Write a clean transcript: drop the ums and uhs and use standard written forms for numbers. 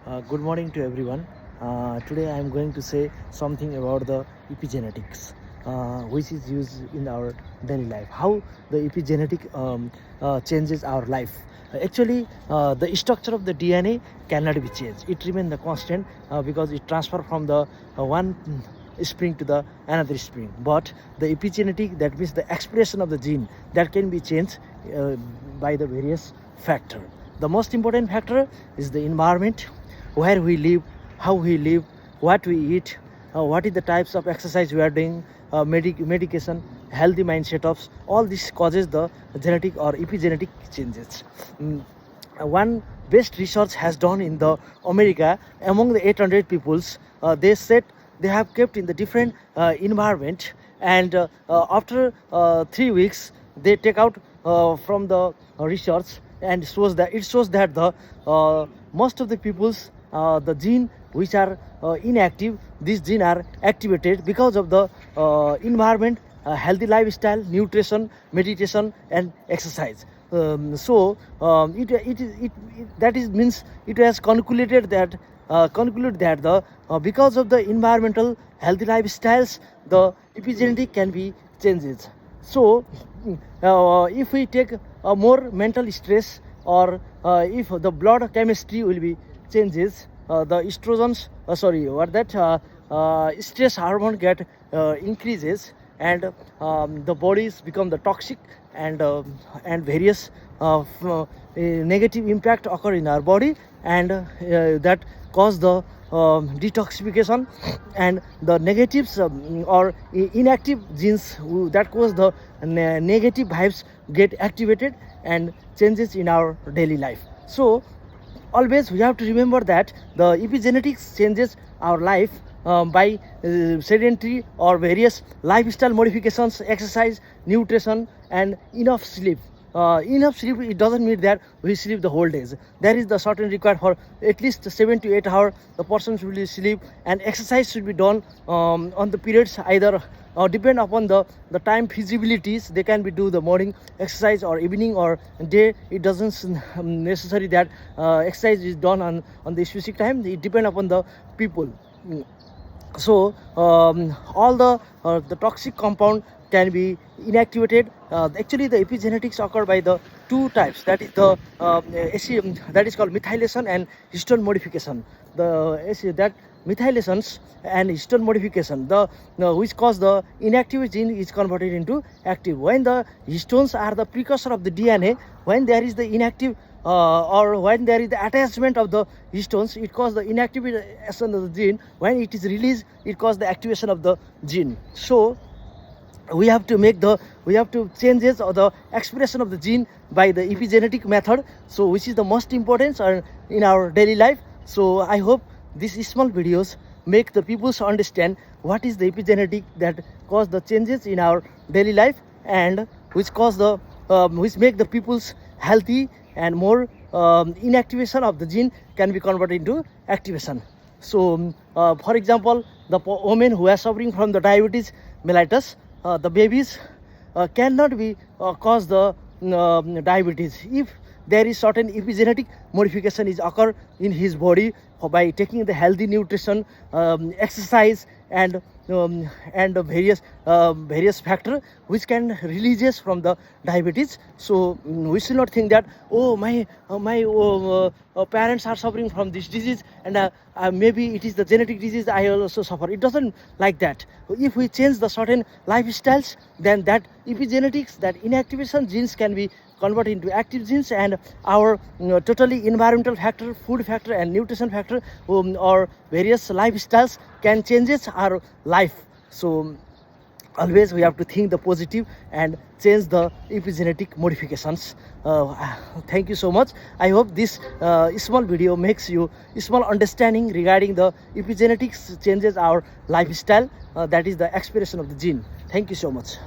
Good morning to everyone. Today I am going to say something about the epigenetics, which is used in our daily life. How the epigenetic changes our life. The structure of the DNA cannot be changed. It remains the constant because it transfer from the one spring to the another spring. But the epigenetic, that means the expression of the gene, that can be changed by the various factor. The most important factor is the environment, where we live, how we live, what we eat, what is the types of exercise we are doing, medication, healthy mind setups. All this causes the genetic or epigenetic changes. One best research has done in the America among the 800 peoples. They said they have kept in the different environment, and after 3 weeks they take out from the research, and it shows that the most of the peoples, the gene which are inactive, these gene are activated because of the environment, healthy lifestyle, nutrition, meditation, and exercise. That is means it has concluded that the because of the environmental healthy lifestyles, the epigenetic can be changes. So if we take more mental stress, or if the blood chemistry will be changes, the estrogens, stress hormone get increases, and the bodies become the toxic, and various negative impact occur in our body, and that cause the detoxification, and the negatives or inactive genes that cause the negative vibes get activated and changes in our daily life. So always we have to remember that the epigenetics changes our life by sedentary or various lifestyle modifications, exercise, nutrition, and enough sleep. Enough sleep, it doesn't mean that we sleep the whole days. There is the certain required for at least 7 to 8 hours the person should sleep, and exercise should be done on the periods, either depend upon the time feasibilities. They can be do the morning exercise or evening or day. It doesn't necessary that exercise is done on the specific time. It depend upon the people. So all the toxic compound can be inactivated. Actually, the epigenetics occur by the two types, that is the that is called methylation and histone modification. That methylations and histone modification, which cause the inactive gene is converted into active. When the histones are the precursor of the DNA, when there is the inactive or when there is the attachment of the histones, it causes the inactivation of the gene. When it is released, it causes the activation of the gene. So we have to changes or the expression of the gene by the epigenetic method, so which is the most important in our daily life. So I hope these small videos make the people understand what is the epigenetic that cause the changes in our daily life, and which cause the which make the people's healthy, and more inactivation of the gene can be converted into activation. So for example, the women who are suffering from the diabetes mellitus, the babies cannot be cause the diabetes if there is certain epigenetic modification is occur in his body by taking the healthy nutrition, exercise, and various factor which can releases from the diabetes. So we should not think that, oh, my parents are suffering from this disease, and maybe it is the genetic disease I also suffer. It doesn't like that. If we change the certain lifestyles, then that epigenetics, that inactivation genes can be converted into active genes, and our totally environmental factor, food factor, and nutrition factor, or various lifestyles can changes our life. So always we have to think the positive and change the epigenetic modifications. Thank you so much. I hope this small video makes you small understanding regarding the epigenetics changes our lifestyle, that is the expression of the gene. Thank you so much.